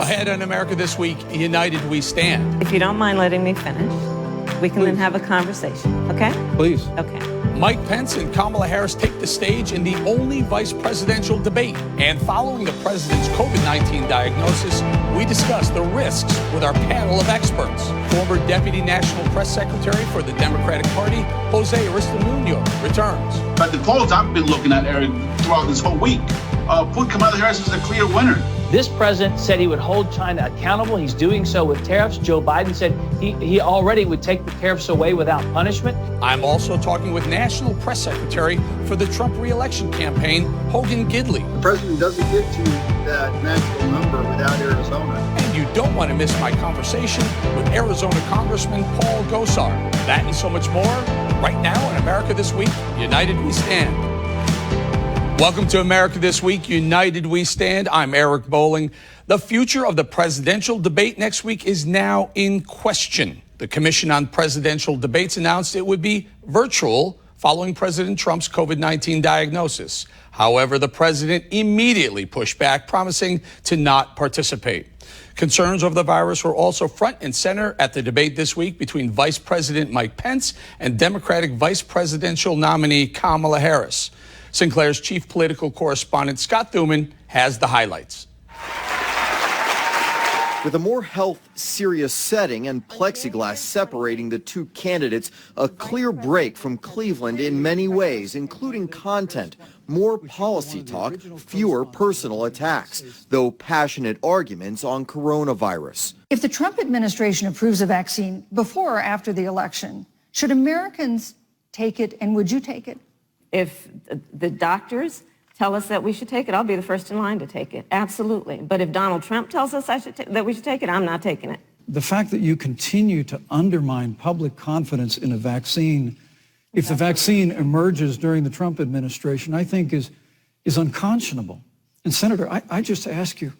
Ahead on America This Week, United We Stand. If you don't mind letting me finish, we can then have a conversation, okay? Please. Okay. Mike Pence and Kamala Harris take the stage in the only vice presidential debate. And following the president's COVID-19 diagnosis, we discuss the risks with our panel of experts. Former Deputy National Press Secretary for the Democratic Party, Jose Aristimuño, returns. But the polls I've been looking at, Eric, throughout this whole week, put Kamala Harris as a clear winner. This president said he would hold China accountable. He's doing so with tariffs. Joe Biden said he already would take the tariffs away without punishment. I'm also talking with National Press Secretary for the Trump re-election campaign, Hogan Gidley. The president doesn't get to that magical number without Arizona. And you don't want to miss my conversation with Arizona Congressman Paul Gosar. That and so much more right now on America This Week, United We Stand. Welcome to America This Week, United We Stand. I'm Eric Bolling. The future of the presidential debate next week is now in question. The Commission on Presidential Debates announced it would be virtual following President Trump's COVID-19 diagnosis. However, the president immediately pushed back, promising to not participate. Concerns over the virus were also front and center at the debate this week between Vice President Mike Pence and Democratic Vice Presidential nominee Kamala Harris. Sinclair's chief political correspondent Scott Thuman has the highlights. With a more health-serious setting and plexiglass separating the two candidates, a clear break from Cleveland in many ways, including content, more policy talk, fewer personal attacks, though passionate arguments on coronavirus. If the Trump administration approves a vaccine before or after the election, should Americans take it, and would you take it? If the doctors tell us that we should take it, I'll be the first in line to take it. Absolutely. But if Donald Trump tells us that we should take it, I'm not taking it. The fact that you continue to undermine public confidence in a vaccine, if the vaccine emerges during the Trump administration, I think is unconscionable. And Senator, I just ask you,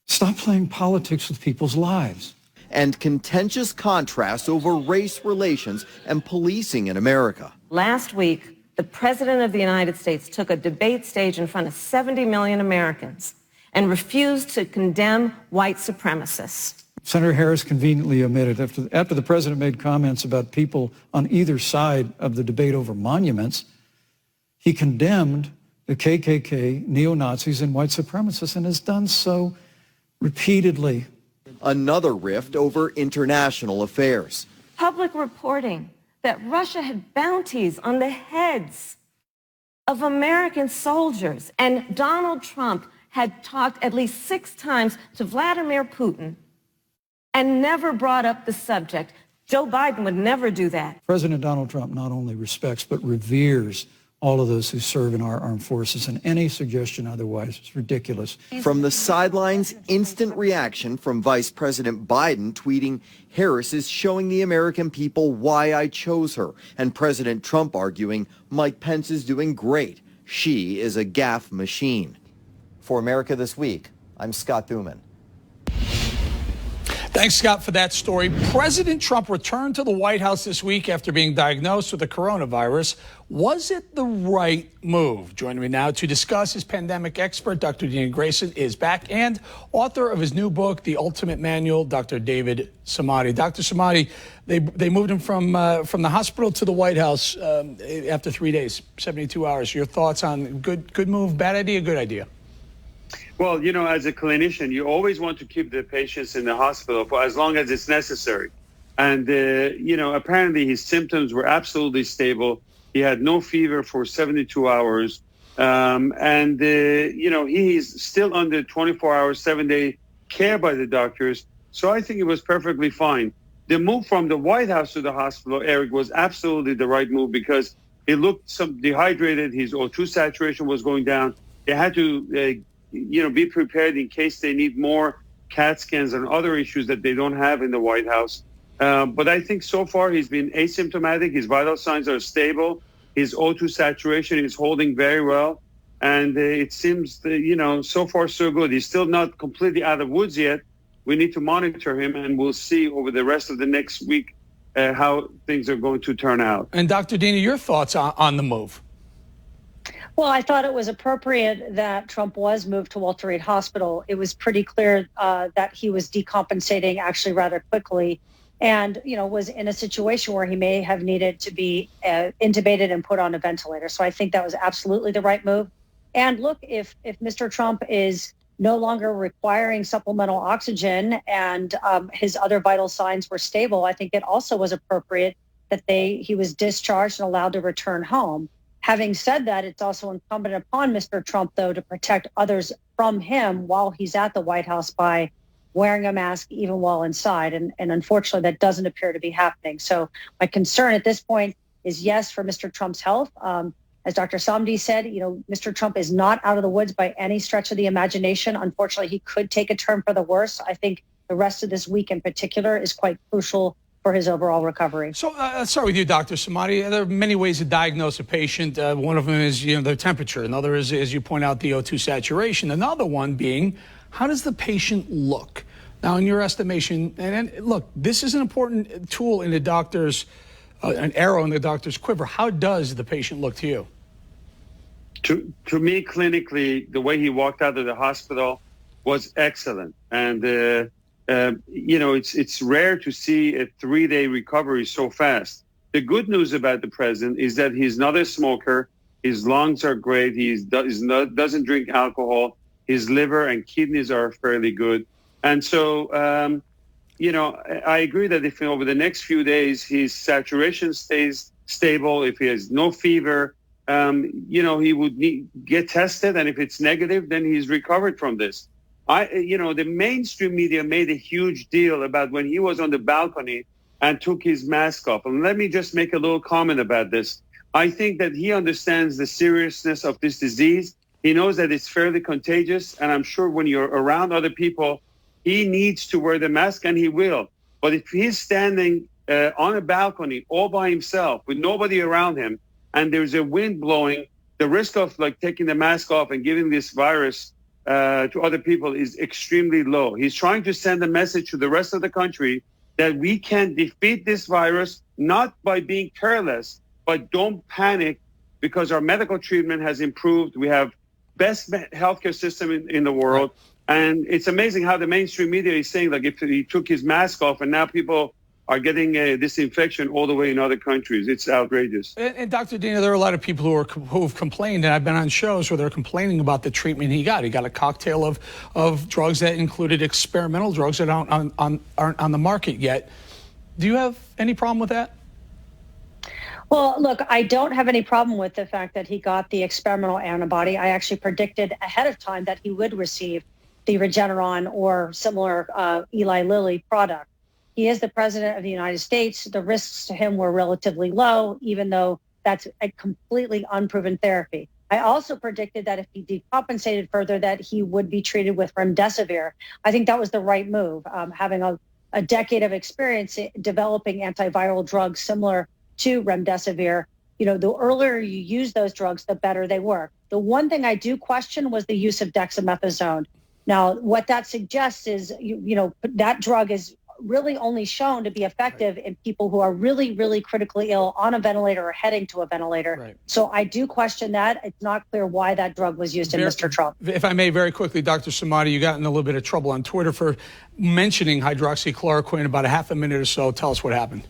stop playing politics with people's lives. And contentious contrasts over race relations and policing in America. Last week, the President of the United States took a debate stage in front of 70 million Americans and refused to condemn white supremacists. Senator Harris conveniently omitted, after the president made comments about people on either side of the debate over monuments, he condemned the KKK, neo-Nazis, and white supremacists, and has done so repeatedly. Another rift over international affairs. Public reporting that Russia had bounties on the heads of American soldiers. And Donald Trump had talked at least 6 times to Vladimir Putin and never brought up the subject. Joe Biden would never do that. President Donald Trump not only respects but reveres all of those who serve in our armed forces, and any suggestion otherwise is ridiculous. From the sidelines, instant reaction from Vice President Biden tweeting, "Harris is showing the American people why I chose her," and President Trump arguing, "Mike Pence is doing great. She is a gaffe machine." For America This Week, I'm Scott Thuman. Thanks, Scott, for that story. President Trump returned to the White House this week after being diagnosed with the coronavirus. Was it the right move? Joining me now to discuss, his pandemic expert, Dr. Dena Grayson, is back, and author of his new book, The Ultimate Manual, Dr. David Samadi. Dr. Samadi, they moved him from the hospital to the White House after 3 days, 72 hours. Your thoughts on good move, bad idea, good idea? Well, you know, as a clinician, you always want to keep the patients in the hospital for as long as it's necessary. And, you know, apparently his symptoms were absolutely stable. He had no fever for 72 hours. You know, he's still under 24-hour, 7-day care by the doctors. So I think it was perfectly fine. The move from the White House to the hospital, Eric, was absolutely the right move because he looked dehydrated. His O2 saturation was going down. They had to you know, be prepared in case they need more CAT scans and other issues that they don't have in the White House. But I think so far he's been asymptomatic. His vital signs are stable. His O2 saturation is holding very well. And it seems that, you know, so far so good. He's still not completely out of woods yet. We need to monitor him, and we'll see over the rest of the next week how things are going to turn out. And Dr. Dena, your thoughts on the move? Well, I thought it was appropriate that Trump was moved to Walter Reed Hospital. It was pretty clear that he was decompensating actually rather quickly, and was in a situation where he may have needed to be intubated and put on a ventilator. So I think that was absolutely the right move. And look, if Mr. Trump is no longer requiring supplemental oxygen and his other vital signs were stable, I think it also was appropriate that he was discharged and allowed to return home. Having said that, it's also incumbent upon Mr. Trump, though, to protect others from him while he's at the White House by wearing a mask even while inside. And unfortunately, that doesn't appear to be happening. So my concern at this point is, yes, for Mr. Trump's health. As Dr. Samadi said, Mr. Trump is not out of the woods by any stretch of the imagination. Unfortunately, he could take a turn for the worse. I think the rest of this week in particular is quite crucial for his overall recovery. So let's start with you, Dr. Samadi. There are many ways to diagnose a patient. One of them is, their temperature. Another is, as you point out, the O2 saturation. Another one being, how does the patient look? Now, in your estimation, and look, this is an important tool in the doctor's, an arrow in the doctor's quiver. How does the patient look to you? To me, clinically, the way he walked out of the hospital was excellent. And, it's rare to see a 3-day recovery so fast. The good news about the president is that he's not a smoker. His lungs are great. He doesn't drink alcohol. His liver and kidneys are fairly good. And so, I agree that if over the next few days his saturation stays stable, if he has no fever, he would get tested. And if it's negative, then he's recovered from this. The mainstream media made a huge deal about when he was on the balcony and took his mask off. And let me just make a little comment about this. I think that he understands the seriousness of this disease. He knows that it's fairly contagious. And I'm sure when you're around other people, he needs to wear the mask, and he will. But if he's standing on a balcony all by himself with nobody around him, and there's a wind blowing, the risk of taking the mask off and giving this virus to other people is extremely low. He's trying to send a message to the rest of the country that we can defeat this virus, not by being careless, but don't panic, because our medical treatment has improved. We have best healthcare system in the world. And it's amazing how the mainstream media is saying, if he took his mask off, and now people are getting this infection all the way in other countries. It's outrageous. And Dr. Dena, there are a lot of people who have complained, and I've been on shows where they're complaining about the treatment he got. He got a cocktail of drugs that included experimental drugs that aren't on the market yet. Do you have any problem with that? Well, look, I don't have any problem with the fact that he got the experimental antibody. I actually predicted ahead of time that he would receive the Regeneron or similar Eli Lilly product. He is the president of the United States. The risks to him were relatively low, even though that's a completely unproven therapy. I also predicted that if he decompensated further, that he would be treated with remdesivir. I think that was the right move. Having a decade of experience developing antiviral drugs similar to remdesivir, the earlier you use those drugs, the better they work. The one thing I do question was the use of dexamethasone. Now, what that suggests is, that drug is really only shown to be effective in people who are really, really critically ill on a ventilator or heading to a ventilator. Right. So I do question that. It's not clear why that drug was used in Mr. Trump. If I may, very quickly, Dr. Samadi, you got in a little bit of trouble on Twitter for mentioning hydroxychloroquine about a half a minute or so. Tell us what happened.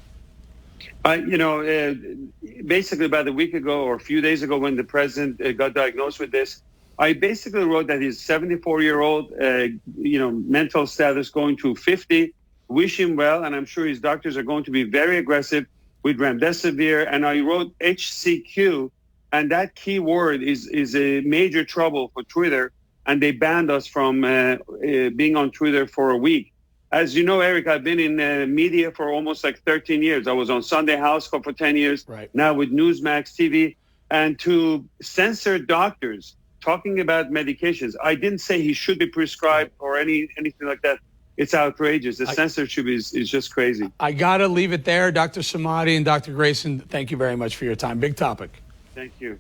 Basically about a week ago or a few days ago when the president got diagnosed with this, I basically wrote that his 74-year-old, mental status going to 50, wish him well, and I'm sure his doctors are going to be very aggressive with remdesivir. And I wrote HCQ, and that key word is a major trouble for Twitter, and they banned us from being on Twitter for a week. As you know, Eric, I've been in media for almost 13 years. I was on Sunday House for 10 years, right. Now with Newsmax TV, and to censor doctors talking about medications. I didn't say he should be prescribed or anything like that. It's outrageous. The censorship is just crazy. I got to leave it there. Dr. Samadi and Dr. Grayson, thank you very much for your time. Big topic. Thank you.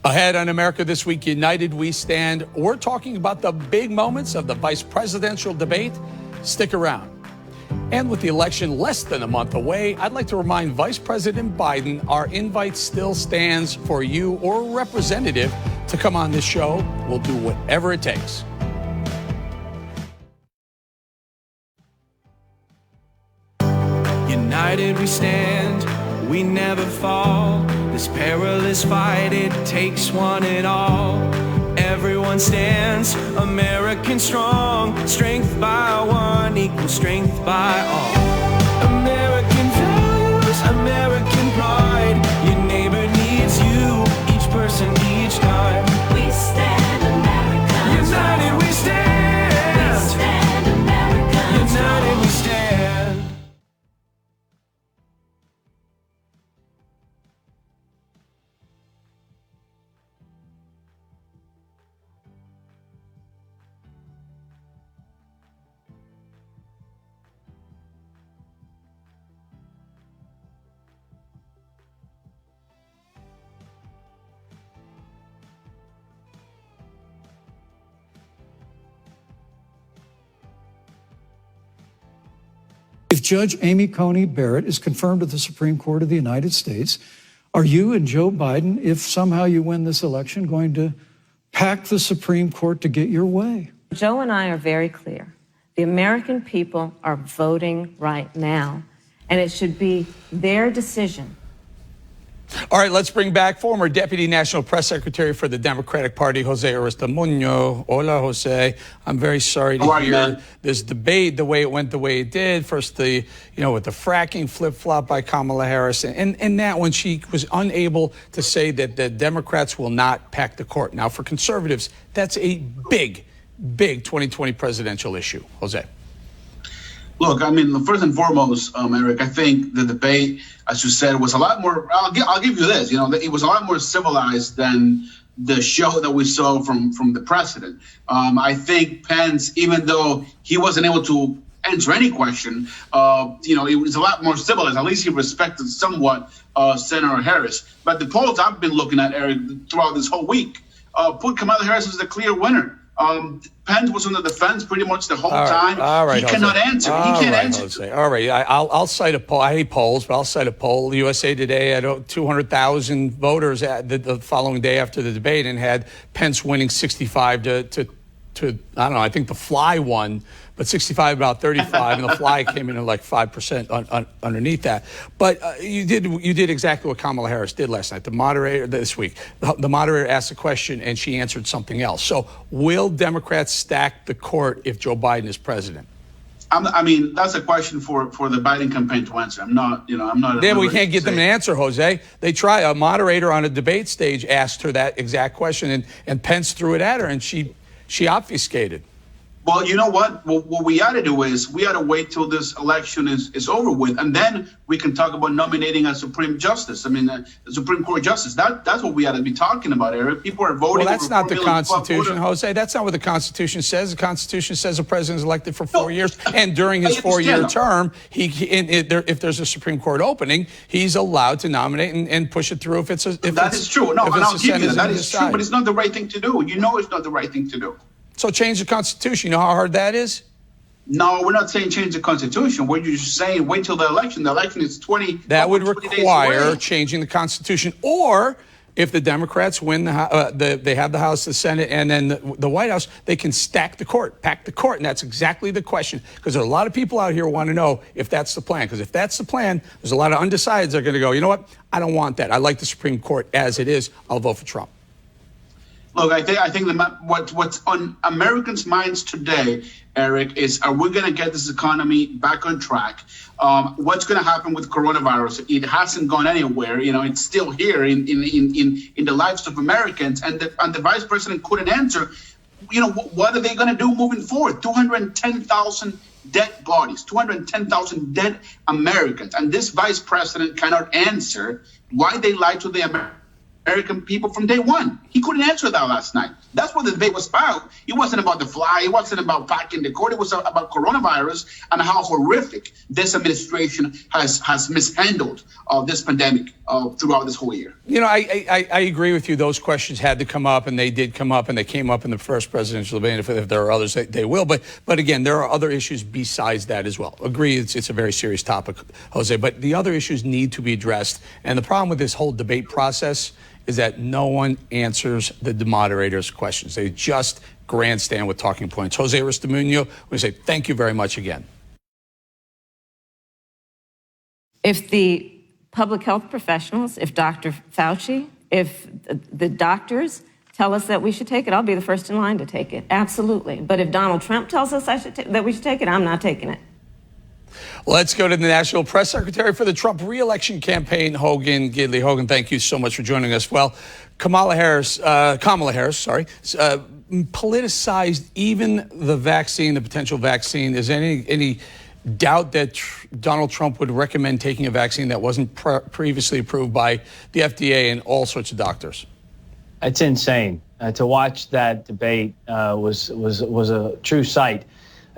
Ahead on America This Week, United We Stand. We're talking about the big moments of the vice presidential debate. Stick around. And with the election less than a month away, I'd like to remind Vice President Biden our invite still stands for you or a representative to come on this show. We'll do whatever it takes. United we stand, we never fall. This perilous fight, it takes one and all. Everyone stands, American strong. Strength by one equals strength by all. American values, American pride. Your neighbor needs you, each person, each time. We stand, America. United we stand. We stand, America. United we stand. If Judge Amy Coney Barrett is confirmed to the Supreme Court of the United States, are you and Joe Biden, if somehow you win this election, going to pack the Supreme Court to get your way? Joe and I are very clear. The American people are voting right now, and it should be their decision. All right, let's bring back former Deputy National Press Secretary for the Democratic Party, Jose Aristimuño. Hola, Jose. I'm very sorry to hear this debate the way it did. First, with the fracking flip-flop by Kamala Harris, and that when she was unable to say that the Democrats will not pack the court. Now, for conservatives, that's a big 2020 presidential issue. Jose. Look, I mean, first and foremost, Eric, I think the debate, as you said, was a lot more. I'll give you this. It was a lot more civilized than the show that we saw from the president. I think Pence, even though he wasn't able to answer any question, it was a lot more civilized. At least he respected somewhat Senator Harris. But the polls I've been looking at, Eric, throughout this whole week, put Kamala Harris as the clear winner. Pence was on the defense pretty much the whole time. All right, he cannot answer. He can't answer. Jose. All right, I'll cite a poll. I hate polls, but I'll cite a poll. USA Today had 200,000 voters at the following day after the debate and had Pence winning 65 to I don't know. I think the Fly won, but 65 about 35, and the Fly came in at like 5% underneath that. But you did exactly what Kamala Harris did last night. The moderator this week, the moderator asked a question and she answered something else. So, will Democrats stack the court if Joe Biden is president? I mean, that's a question for the Biden campaign to answer. I'm not. Then we can't get them an answer, Jose. They try. A moderator on a debate stage asked her that exact question, and Pence threw it at her, and she obfuscated. Well, you know what? What we ought to do is we ought to wait till this election is over with, and then we can talk about nominating a Supreme Justice. I mean, a Supreme Court Justice. That's what we ought to be talking about, Eric. People are voting. Well, that's not the Constitution, Jose. That's not what the Constitution says. The Constitution says a president is elected for 4 years, and during his 4-year term, if there's a Supreme Court opening, he's allowed to nominate and push it through if that is true. No, and I'll give you that is true, but it's not the right thing to do. You know, it's not the right thing to do. So change the Constitution. You know how hard that is? No, we're not saying change the Constitution. We're just saying wait till the election. The election is 20. That would require changing the Constitution. Or if the Democrats win, they have the House, the Senate, and then the White House, they can stack the court, pack the court. And that's exactly the question. Because there are a lot of people out here who want to know if that's the plan. Because if that's the plan, there's a lot of undecideds that are going to go, you know what? I don't want that. I like the Supreme Court as it is. I'll vote for Trump. Look, I think what's on Americans' minds today, Eric, is are we going to get this economy back on track? What's going to happen with coronavirus? It hasn't gone anywhere. It's still here in the lives of Americans, and the vice president couldn't answer. What are they going to do moving forward? 210,000 dead bodies, 210,000 dead Americans, and this vice president cannot answer why they lied to the American people from day one. He couldn't answer that last night. That's what the debate was about. It wasn't about the Fly. It wasn't about packing the court. It was about coronavirus and how horrific this administration has mishandled this pandemic. throughout this whole year. You know, I agree with you. Those questions had to come up, and they did come up, and they came up in the first presidential debate. If there are others, they will. But again, there are other issues besides that as well. Agree, it's a very serious topic, Jose. But the other issues need to be addressed. And the problem with this whole debate process is that no one answers the moderator's questions. They just grandstand with talking points. Jose Aristimuño, we say thank you very much again. If the public health professionals, if Dr. Fauci, if the doctors tell us that we should take it, I'll be the first in line to take it. Absolutely. But if Donald Trump tells us that we should take it, I'm not taking it. Let's go to the National Press Secretary for the Trump re-election campaign, Hogan Gidley. Hogan, thank you so much for joining us. Well, Kamala Harris, politicized even the vaccine, the potential vaccine. Is there any doubt that Donald Trump would recommend taking a vaccine that wasn't previously approved by the FDA and all sorts of doctors? It's insane. To watch that debate was a true sight.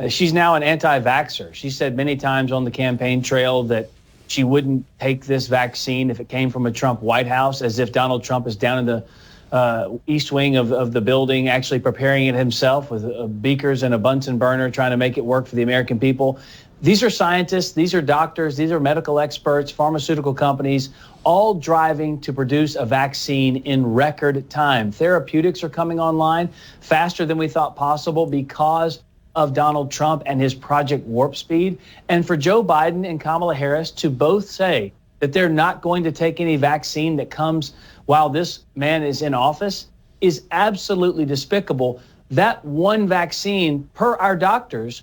She's now an anti-vaxxer. She said many times on the campaign trail that she wouldn't take this vaccine if it came from a Trump White House, as if Donald Trump is down in the east wing of the building, actually preparing it himself with beakers and a Bunsen burner, trying to make it work for the American people. These are scientists, these are doctors, these are medical experts, pharmaceutical companies, all driving to produce a vaccine in record time. Therapeutics are coming online faster than we thought possible because of Donald Trump and his Project Warp Speed. And for Joe Biden and Kamala Harris to both say that they're not going to take any vaccine that comes while this man is in office is absolutely despicable. That one vaccine, per our doctors,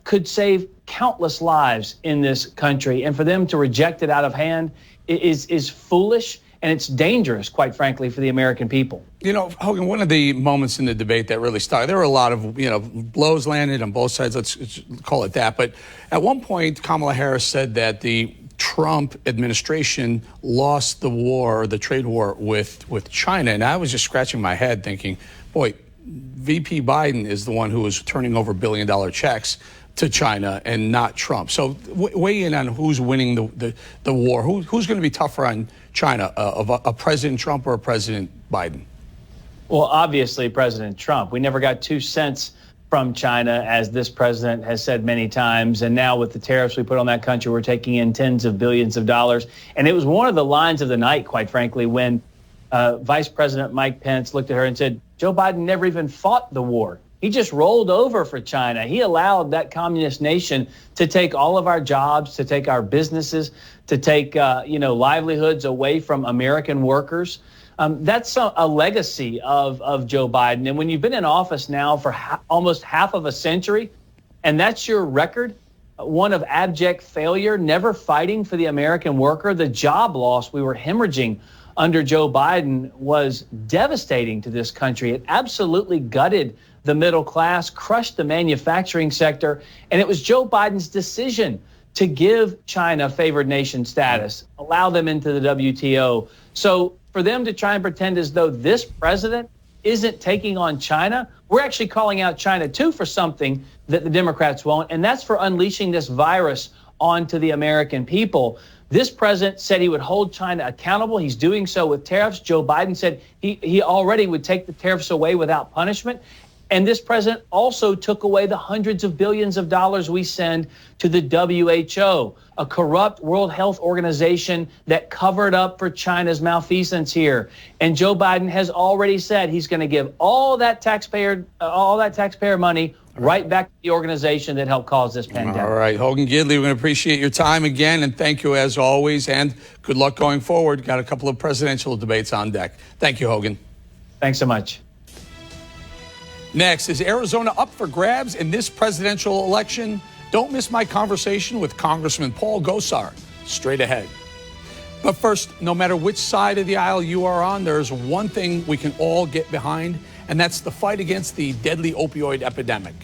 could save countless lives in this country. And for them to reject it out of hand is foolish. And it's dangerous, quite frankly, for the American people. You know, Hogan, one of the moments in the debate that really stuck, there were a lot of, blows landed on both sides, let's call it that. But at one point, Kamala Harris said that the Trump administration lost the war, the trade war with China. And I was just scratching my head thinking, boy, VP Biden is the one who was turning over billion-dollar checks to China and not Trump. So weigh in on who's winning the war. Who's going to be tougher on China, of a President Trump or a President Biden? Well, obviously, President Trump. We never got 2 cents from China, as this president has said many times. And now with the tariffs we put on that country, we're taking in tens of billions of dollars. And it was one of the lines of the night, quite frankly, when Vice President Mike Pence looked at her and said, Joe Biden never even fought the war. He just rolled over for China. He allowed that communist nation to take all of our jobs, to take our businesses, to take, livelihoods away from American workers. That's a legacy of Joe Biden. And when you've been in office now for almost half of a century, and that's your record, one of abject failure, never fighting for the American worker, the job loss we were hemorrhaging under Joe Biden was devastating to this country. It absolutely gutted the middle class, crushed the manufacturing sector. And it was Joe Biden's decision to give China favored nation status, allow them into the WTO. So for them to try and pretend as though this president isn't taking on China, we're actually calling out China, too, for something that the Democrats won't. And that's for unleashing this virus onto the American people. This president said he would hold China accountable. He's doing so with tariffs. Joe Biden said he already would take the tariffs away without punishment. And this president also took away the hundreds of billions of dollars we send to the WHO, a corrupt World Health Organization that covered up for China's malfeasance here. And Joe Biden has already said he's going to give all that taxpayer money right back to the organization that helped cause this pandemic. All right, Hogan Gidley, we're going to appreciate your time again, and thank you as always, and good luck going forward. Got a couple of presidential debates on deck. Thank you, Hogan. Thanks so much. Next, is Arizona up for grabs in this presidential election? Don't miss my conversation with Congressman Paul Gosar straight ahead. But first, no matter which side of the aisle you are on, there's one thing we can all get behind, and that's the fight against the deadly opioid epidemic.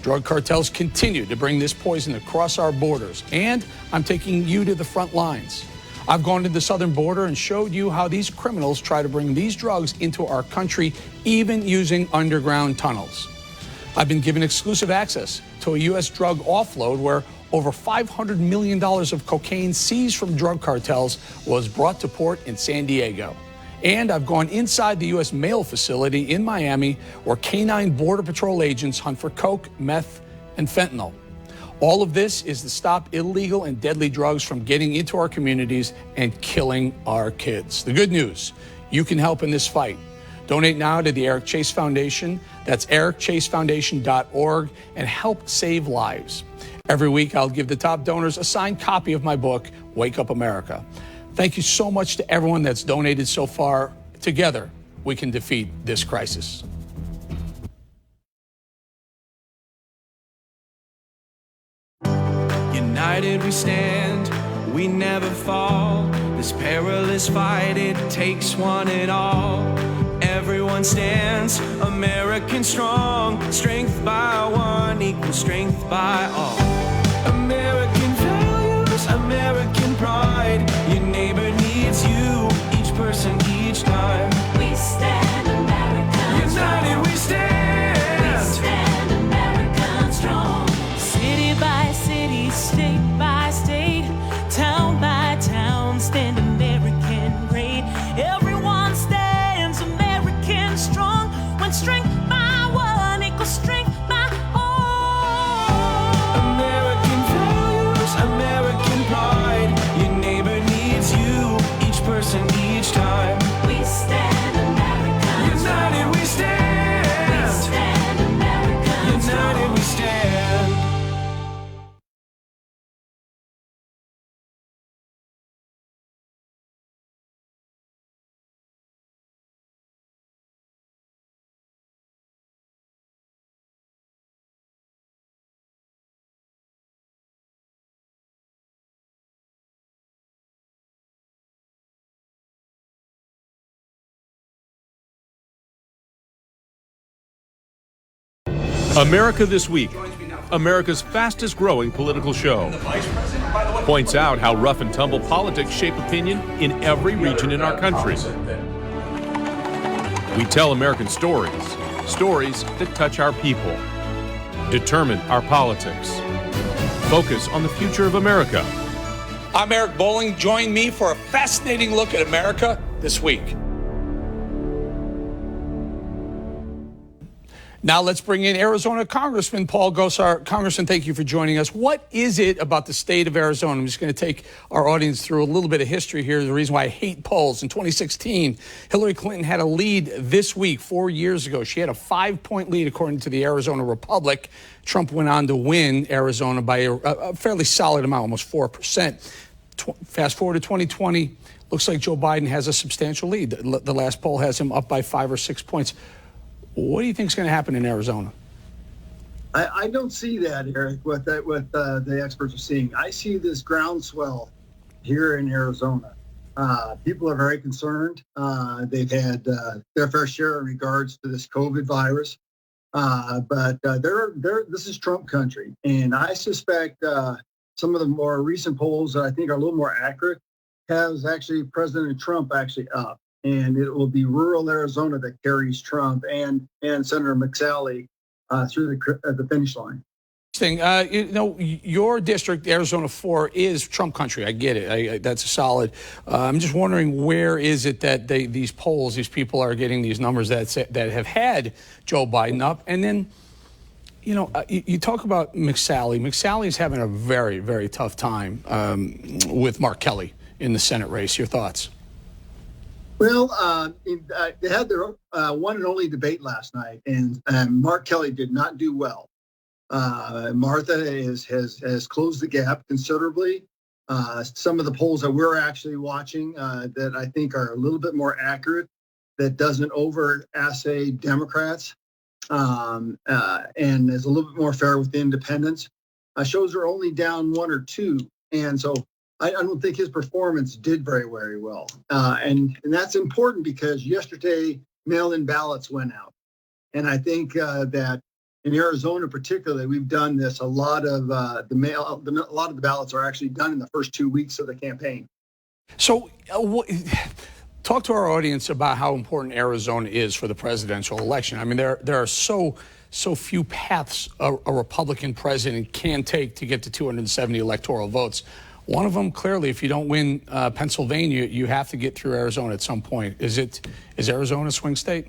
Drug cartels continue to bring this poison across our borders, and I'm taking you to the front lines. I've gone to the southern border and showed you how these criminals try to bring these drugs into our country, even using underground tunnels. I've been given exclusive access to a U.S. drug offload where over $500 million of cocaine seized from drug cartels was brought to port in San Diego. And I've gone inside the U.S. mail facility in Miami where canine Border Patrol agents hunt for coke, meth, and fentanyl. All of this is to stop illegal and deadly drugs from getting into our communities and killing our kids. The good news, you can help in this fight. Donate now to the Eric Chase Foundation. That's ericchasefoundation.org, and help save lives. Every week, I'll give the top donors a signed copy of my book, Wake Up America. Thank you so much to everyone that's donated so far. Together, we can defeat this crisis. United we stand, we never fall. This perilous fight, it takes one and all. Everyone stands, American strong. Strength by one equals strength by all. American values, American pride. Your neighbor needs you, each person, each time. We stand American strong. United we stand. We stand American strong. City by city, state by state, town by town, stand American great. Everyone stands American strong. When strength by one equals strength by all. American values, American pride. Your neighbor needs you, each person, each time. We stand American strong. United we stand. We stand American strong. United we stand. America This Week, America's fastest growing political show, points out how rough and tumble politics shape opinion in every region in our country. We tell American stories, stories that touch our people, determine our politics, focus on the future of America. I'm Eric Bolling. Join me for a fascinating look at America this week. Now let's bring in Arizona Congressman Paul Gosar. Congressman, thank you for joining us. What is it about the state of Arizona? I'm just going to take our audience through a little bit of history here. The reason why I hate polls. In 2016, Hillary Clinton had a lead this week, 4 years ago. She had a 5-point lead according to the Arizona Republic. Trump went on to win Arizona by a fairly solid amount, almost 4%. Fast forward to 2020, looks like Joe Biden has a substantial lead. The last poll has him up by 5 or 6 points. What do you think is going to happen in Arizona? I don't see that, Eric, what the experts are seeing. I see this groundswell here in Arizona. People are very concerned. They've had their fair share in regards to this COVID virus. But this is Trump country. And I suspect some of the more recent polls that I think are a little more accurate has actually President Trump actually up. And it will be rural Arizona that carries Trump and Senator McSally through the finish line. Your district, Arizona 4, is Trump country. I get it. That's a solid. I'm just wondering, where is it that these polls, these people are getting these numbers that have had Joe Biden up? And then, you talk about McSally. McSally's having a very, very tough time with Mark Kelly in the Senate race. Your thoughts? Well, they had their one and only debate last night, and Mark Kelly did not do well. Martha has closed the gap considerably. Some of the polls that we're actually watching that I think are a little bit more accurate, that doesn't over-assay Democrats, and is a little bit more fair with the independents, shows are only down 1 or 2. And so I don't think his performance did very, very well. And that's important because yesterday mail-in ballots went out. And I think that in Arizona particularly, we've done this. A lot of the ballots are actually done in the first 2 weeks of the campaign. So Talk to our audience about how important Arizona is for the presidential election. I mean, there are so few paths a Republican president can take to get to 270 electoral votes. One of them, clearly, if you don't win Pennsylvania, you have to get through Arizona at some point. Is Arizona a swing state?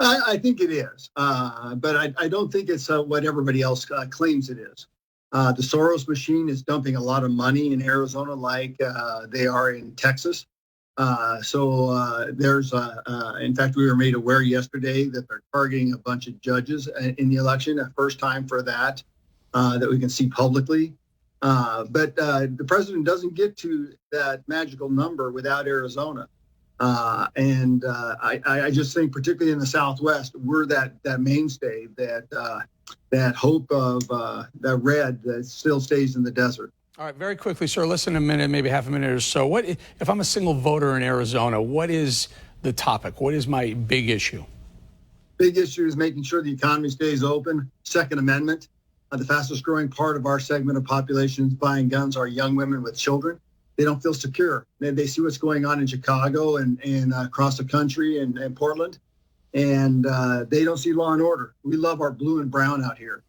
I think it is, but I don't think it's what everybody else claims it is. The Soros machine is dumping a lot of money in Arizona like they are in Texas. There's, in fact, we were made aware yesterday that they're targeting a bunch of judges in the election, a first time for that we can see publicly. But the president doesn't get to that magical number without Arizona. I just think, particularly in the Southwest, we're that mainstay, that hope of that red that still stays in the desert. All right, very quickly, sir, less than a minute, maybe half a minute or so. What if I'm a single voter in Arizona? What is the topic? What is my big issue? Big issue is making sure the economy stays open. Second Amendment. The fastest growing part of our segment of population buying guns are young women with children. They don't feel secure. They see what's going on in Chicago and across the country and Portland, and they don't see law and order. We love our blue and brown out here.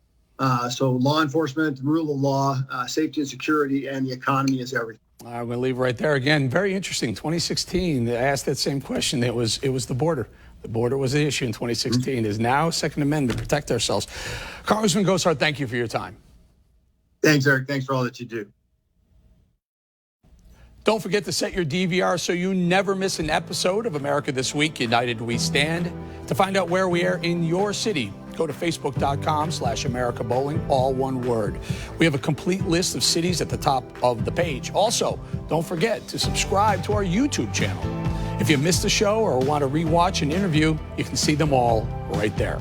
So law enforcement, rule of law, safety and security, and the economy is everything. I'm going to leave right there. Again, very interesting. 2016, I asked that same question. It was the border. The border was the issue in 2016. It is now Second Amendment to protect ourselves. Congressman Gosar, thank you for your time. Thanks, Eric. Thanks for all that you do. Don't forget to set your DVR so you never miss an episode of America This Week, United We Stand. To find out where we are in your city, go to facebook.com/America Bolling, all one word. We have a complete list of cities at the top of the page. Also, don't forget to subscribe to our YouTube channel. If you missed the show or want to rewatch an interview, you can see them all right there.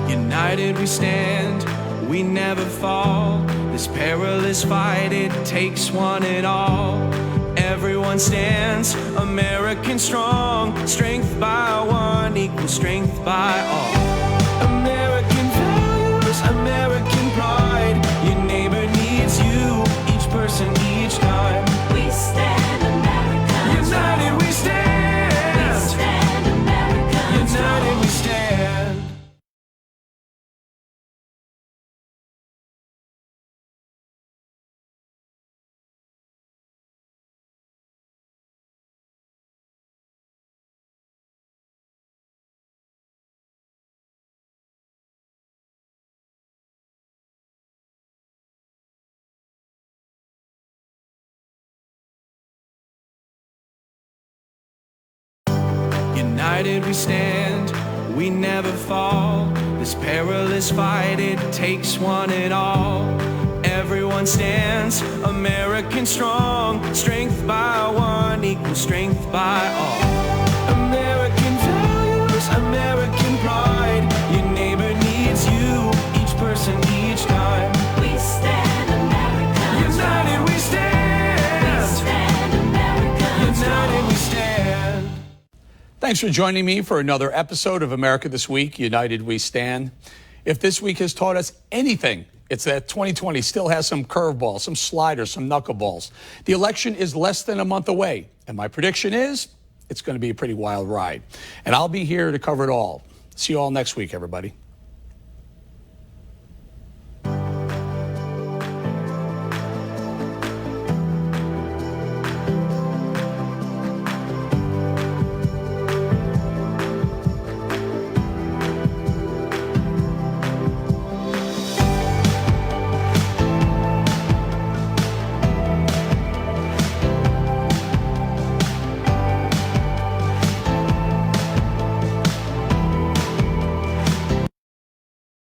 United we stand, we never fall. This perilous fight, it takes one and all. Everyone stands, American strong. Strength by one equals strength by all. American values, American pride. Your neighbor needs you, each person, each time. We stand, America. United we stand. We stand, America. United we stand. United we stand, we never fall. This perilous fight, it takes one and all. Everyone stands, American strong. Strength by one equals strength by all. American values, American pride. Your neighbor needs you, each person, each time. We stand, America. United we stand. We stand, America. United we stand. Thanks for joining me for another episode of America This Week, United We Stand. If this week has taught us anything, it's that 2020 still has some curveballs, some sliders, some knuckleballs. The election is less than a month away, and my prediction is it's going to be a pretty wild ride. And I'll be here to cover it all. See you all next week, everybody.